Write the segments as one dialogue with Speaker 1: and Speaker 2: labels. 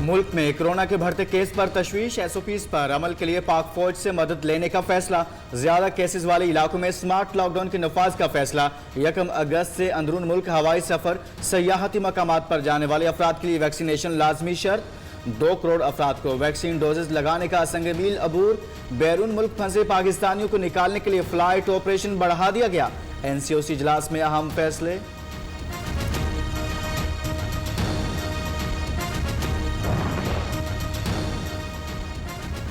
Speaker 1: मुल्क में कोरोना के बढ़ते केस पर तशवीश, एसओपीज पर अमल के लिए पाक फौज से मदद लेने का फैसला। ज्यादा केसेस वाले इलाकों में स्मार्ट लॉकडाउन के नफाज का फैसला। 1 अगस्त से अंदरून मुल्क हवाई सफर, सयाहती मकामात पर जाने वाले अफराद के लिए वैक्सीनेशन लाजमी शर्त। 2 करोड़ अफराद को वैक्सीन डोजेज लगाने का संग मील अबूर। बैरून मुल्क फंसे पाकिस्तानियों को निकालने के लिए फ्लाइट ऑपरेशन बढ़ा दिया गया। एनसीओसी इजलास में अहम फैसले।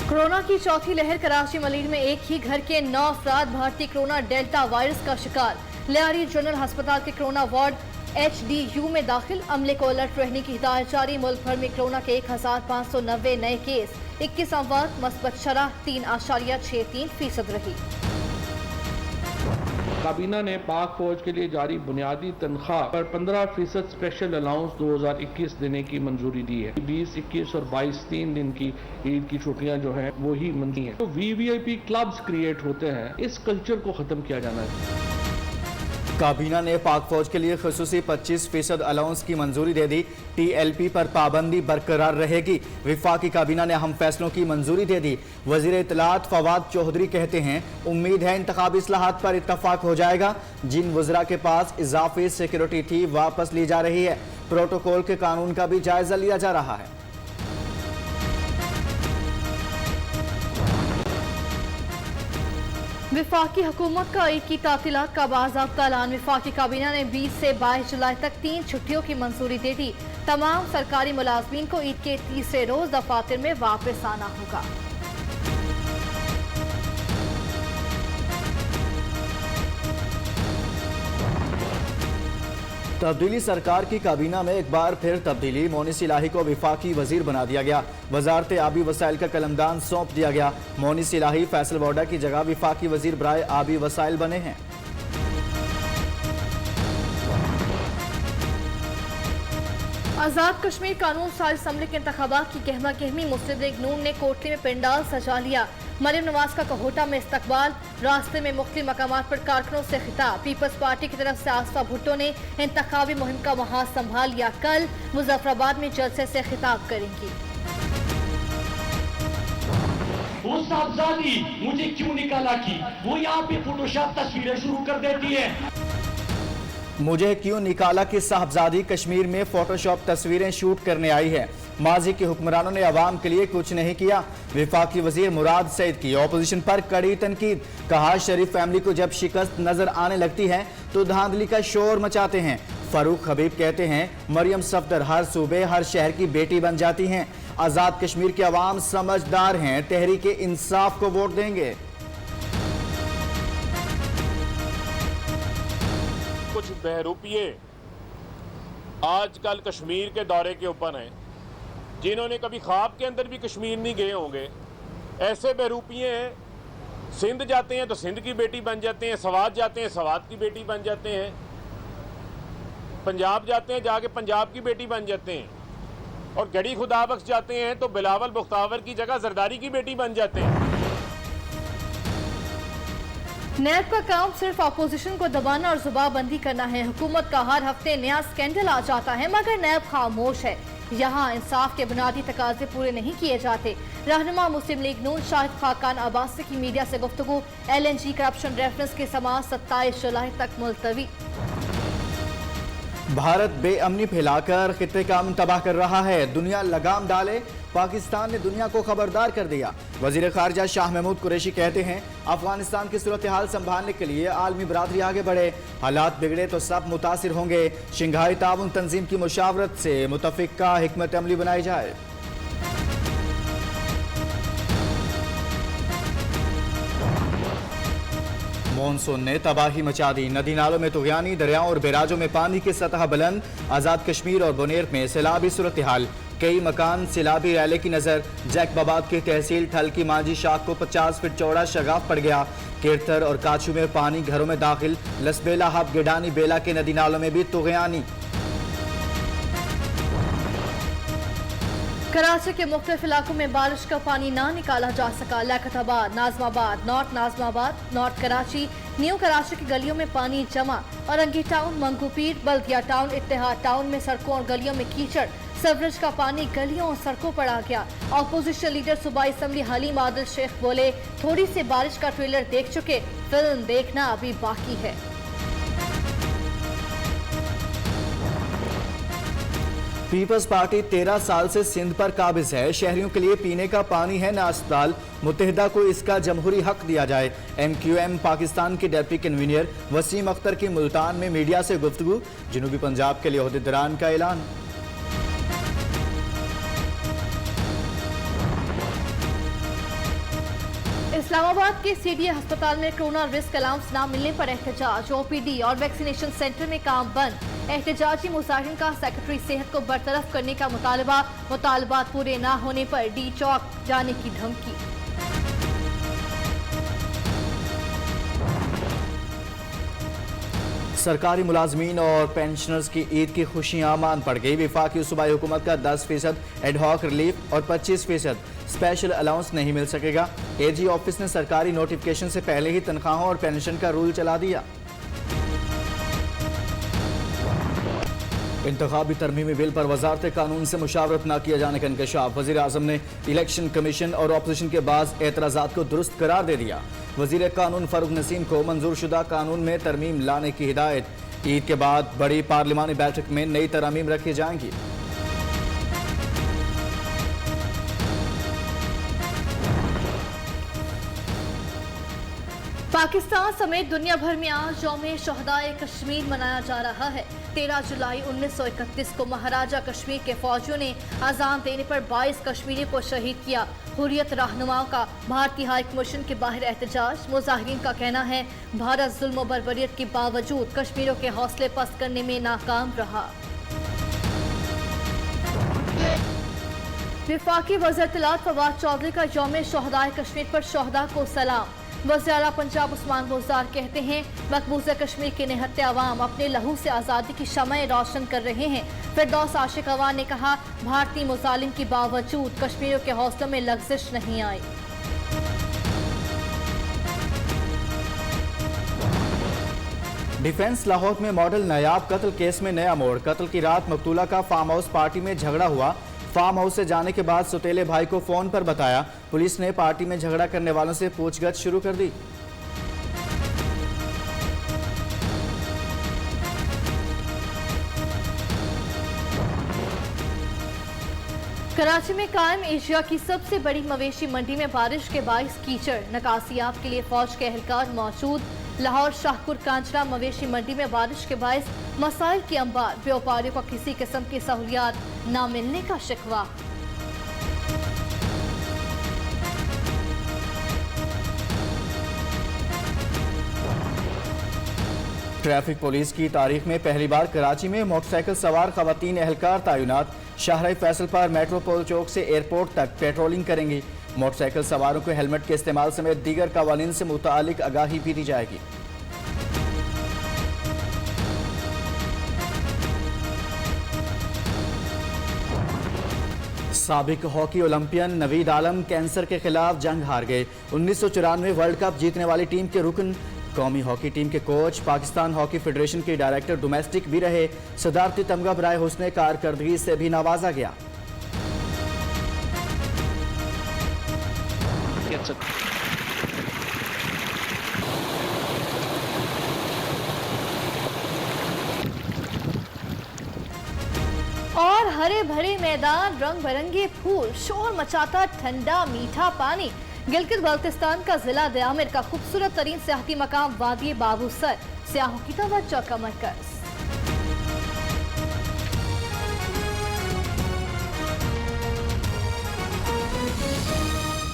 Speaker 2: कोरोना की चौथी लहर, कराची मलिर में एक ही घर के 9 अफराद भारतीय कोरोना डेल्टा वायरस का शिकार। लियारी जनरल अस्पताल के कोरोना वार्ड HDU में दाखिल। अमले को अलर्ट रहने की हिदायत जारी। मुल्क भर में कोरोना के 1590 नए केस। 21 अमवात, मस्बत शरह 3.63% रही।
Speaker 3: काबीना ने पाक फौज के लिए जारी बुनियादी तनख्वाह पर 15% स्पेशल अलाउंस 2021 देने की मंजूरी दी है। 20, 21 और 22 3 दिन की ईद की छुट्टियां जो हैं वो ही मंजूरी हैं। तो VVIP क्लब्स क्रिएट होते हैं, इस कल्चर को खत्म किया जाना है।
Speaker 1: काबीना ने पाक फौज के लिए खसूसी 25% अलाउंस की मंजूरी दे दी। TLP पर पाबंदी बरकरार रहेगी। विफाकी काबीना ने अहम फैसलों की मंजूरी दे दी। वजीर इत्तलात फवाद चौधरी कहते हैं, उम्मीद है इंतखाबी इस्लाहात पर इत्तफाक हो जाएगा। जिन वज़रा के पास इजाफी सिक्योरिटी थी वापस ली जा रही है। प्रोटोकॉल के कानून का भी जायजा लिया जा रहा है।
Speaker 2: विफाकी हुकूमत का ईद की तातीलात का बाज़ाब्ता ऐलान। विफाकी काबीना ने 20 से 22 जुलाई तक 3 छुट्टियों की मंजूरी दे दी। तमाम सरकारी मुलाजमीन को ईद के तीसरे रोज दफातर में वापस आना होगा।
Speaker 1: तब्दीली सरकार की काबीना में एक बार फिर तब्दीली। मोनिस इलाही को विफाकी वजीर बना दिया गया। वजारत आबी वसाइल का कलमदान सौंप दिया गया। मोनिस इलाही फैसल वोडा की जगह विफाकी वजीर बराए आबी वसाइल बने हैं।
Speaker 2: आज़ाद कश्मीर कानून साज असम्बली के इंतखाबात की गहमा गहमी। मुस्लिम लीग नून ने कोटली में पंडाल सजा लिया। मरियम नवाज का कोहोटा में इस्तकबाल। रास्ते में मुख्तलिफ मकामात पर कारकुनों से खिताब। पीपल्स पार्टी की तरफ से आसफा भुट्टो ने इंतखाबी मुहिम का महाज संभाल लिया। कल मुजफ्फराबाद में जलसे से खिताब करेंगी।
Speaker 4: वो साहबजादी मुझे क्यों निकाला की वो यहाँ पे फोटोशॉप तस्वीरें शुरू कर देती है।
Speaker 1: मुझे क्यों निकाला कि साहबजादी कश्मीर में फोटोशॉप तस्वीरें शूट करने आई है। माजी के हुक्मरानों ने अवाम के लिए कुछ नहीं किया। विफाकी वजीर मुराद सईद की ऑपोजिशन पर कड़ी तनकीद। कहा, शरीफ फैमिली को जब शिकस्त नजर आने लगती है तो धांधली का शोर मचाते हैं। फारूक हबीब कहते हैं, मरियम सफदर हर सूबे हर शहर की बेटी बन जाती हैं। आजाद कश्मीर के अवाम समझदार हैं, तहरीक इंसाफ को वोट देंगे।
Speaker 5: कुछ बहरूपिये आजकल कश्मीर के दौरे के ऊपर हैं, जिन्होंने कभी ख्वाब के अंदर भी कश्मीर नहीं गए होंगे। ऐसे बहरूपिये हैं, सिंध जाते हैं तो सिंध की बेटी बन जाते हैं, सवात जाते हैं सवात की बेटी बन जाते हैं, पंजाब जाते हैं जाके पंजाब की बेटी बन जाते हैं, और गढ़ी खुदाबख्श जाते हैं तो बिलावल मुख्तावर की जगह जरदारी की बेटी बन जाते हैं।
Speaker 2: नैब का काम सिर्फ अपोजिशन को दबाना और जुबाबंदी करना है। हुकूमत का हर हफ्ते नया स्कैंडल आ जाता है मगर नैब खामोश है। यहाँ इंसाफ के बुनियादी तकाजे पूरे नहीं किए जाते। रहनुमा मुस्लिम लीग नून शाहिद खाकान अब्बासी की मीडिया से गुफ्तगू। LNG करप्शन रेफरेंस की समाअत 27 जुलाई तक मुलतवी।
Speaker 1: भारत बेअमनी फैलाकर खित्ते का अमन तबाह कर रहा है। दुनिया लगाम डाले, पाकिस्तान ने दुनिया को खबरदार कर दिया। वजीर खारजा शाह महमूद कुरैशी कहते हैं, अफगानिस्तान की सूरत हाल संभालने के लिए आलमी बरादरी आगे बढ़े। हालात बिगड़े तो सब मुतासिर होंगे। शंघाई ताउन तंजीम की मुशावरत से मुतफिका हिकमत अमली बनाई जाए। मॉनसून ने तबाही मचा दी। नदी नालों में तुगयानी, दरियाओं और बैराजों में पानी की सतह बुलंद। आजाद कश्मीर और बोनेर में सैलाबी सूरत हाल। कई मकान सैलाबी रैले की नजर। जैकबाबाद की तहसील ठल की मांझी शाख को 50 फीट चौड़ा शगाफ पड़ गया। केरथर और काचू में पानी घरों में दाखिल। लसबेला हब गिडानी बेला के नदी नालों में भी तुगयानी।
Speaker 2: कराची के मुख्तलिफ इलाकों में बारिश का पानी ना निकाला जा सका। Liaquatabad, Najmabad, north Najmabad, north Karachi, new Karachi की गलियों में पानी जमा। औरंगी टाउन, मंगूपीर, बल्दिया टाउन, इत्तेहाद टाउन में सड़कों और गलियों में कीचड़। सवरेज का पानी गलियों और सड़कों पर आ गया। ऑपोजिशन लीडर सूबाई असम्बली हलीम आदिल शेख बोले, थोड़ी सी बारिश का ट्रेलर देख चुके, फिल्म देखना अभी बाकी है।
Speaker 1: पीपल्स पार्टी 13 साल से सिंध पर काबिज है। शहरियों के लिए पीने का पानी है ना अस्पताल। मुत्तहिदा को इसका जमहूरी हक दिया जाए। MQM पाकिस्तान के डेप्टी कन्वीनर वसीम अख्तर की मुल्तान में मीडिया से गुफ्तगू। जनूबी पंजाब के लिए ओहदेदारान का ऐलान।
Speaker 2: इस्लामाबाद के CDA अस्पताल में कोरोना रिस्क अलाउंस न मिलने पर एहतजाज। OPD और वैक्सीनेशन सेंटर में काम बंद। एहतजाजी मुजाहिरीन का सेक्रेटरी सेहत को बरतरफ करने का मुतालबा। मुतालबात पूरे न होने पर D चौक जाने की धमकी।
Speaker 1: सरकारी मुलाजमीन और पेंशनर्स की ईद की खुशियां मान पड़ गई। विफाकी सूबाई हुकूमत का 10% एडहॉक रिलीफ और 25% स्पेशल अलाउंस नहीं मिल सकेगा। AG ऑफिस ने सरकारी नोटिफिकेशन से पहले ही तनख्वाहों और पेंशन का रूल चला दिया। इंतखाबी तरमीमी बिल पर वजारत कानून से मुशावरत न किए जाने का इंकशाफ। वजीर आजम ने इलेक्शन कमीशन और अपोजिशन के बाद एतराज़ात को दुरुस्त करार दे दिया। वजीर कानून फारूक नसीम को मंजूर शुदा कानून में तरमीम लाने की हिदायत। ईद के बाद बड़ी पार्लिमानी बैठक में नई तरमीम रखी जाएंगी।
Speaker 2: पाकिस्तान समेत दुनिया भर में आज यौम शहदाए कश्मीर मनाया जा रहा है। 13 जुलाई 1931 को महाराजा कश्मीर के फौजियों ने अजान देने पर 22 कश्मीरियों को शहीद किया। हुर्रियत रहनुमाओं का भारतीय हाई कमीशन के बाहर एहतजाज। मुजाहिरीन का कहना है, भारत जुल्म व बर्बरियत के बावजूद कश्मीरियों के हौसले पस्त करने में नाकाम रहा। विफाकी वज़ीर इत्तलात फवाद चौधरी का यौम शहदाए कश्मीर पर शहदा को सलाम। वज़ीर आला पंजाब उस्मान बुज़दार कहते हैं, मकबूजा कश्मीर के निहत्ते अवाम अपने लहू से आज़ादी की शमए रोशन कर रहे हैं। फिरदौस आशिक अवान ने कहा, भारतीय मुजालिम के बावजूद कश्मीरियों के हौसलों में लग़ज़िश नहीं आई।
Speaker 1: डिफेंस लाहौर में मॉडल नायाब कत्ल केस में नया मोड़। कत्ल की रात मकतूला का फार्म हाउस पार्टी में झगड़ा हुआ। फार्म हाउस से जाने के बाद सौतेले भाई को फोन पर बताया। पुलिस ने पार्टी में झगड़ा करने वालों से पूछगछ शुरू कर दी।
Speaker 2: कराची में कायम एशिया की सबसे बड़ी मवेशी मंडी में बारिश के बाइस कीचड़। नकासियात के लिए फौज के एहलकार मौजूद। लाहौर शाहपुर कांचरा मवेशी मंडी में बारिश के बाइस मसाइल की अंबार। व्यापारियों को किसी किस्म की सहूलियात न मिलने का शिकवा।
Speaker 1: ट्रैफिक पुलिस की तारीख में पहली बार कराची में मोटरसाइकिल सवार खवातीन एहलकार तैनात। शाहराह फैसल पर मेट्रोपोल चौक से एयरपोर्ट तक पेट्रोलिंग करेंगी। मोटरसाइकिल सवारों को हेलमेट के इस्तेमाल समेत दीगर कवानीन से मुतालिक आगाही भी दी जाएगी। साबिक हॉकी ओलंपियन नवीद आलम कैंसर के खिलाफ जंग हार गए। 1994 वर्ल्ड कप जीतने वाली टीम के रुकन, कौमी हॉकी टीम के कोच, पाकिस्तान हॉकी फेडरेशन के डायरेक्टर डोमेस्टिक भी रहे। सदारती तमगा बराए हुस्ने कारकर्दगी से भी नवाजा गया।
Speaker 2: और हरे भरे मैदान, रंग बिरंगे फूल, शोर मचाता ठंडा मीठा पानी। गिलगित बल्तिस्तान का जिला दयामिर का खूबसूरत तरीन सियाहती मकाम वादी बाबूसर, सियाहों की तवज्जो का मरकज।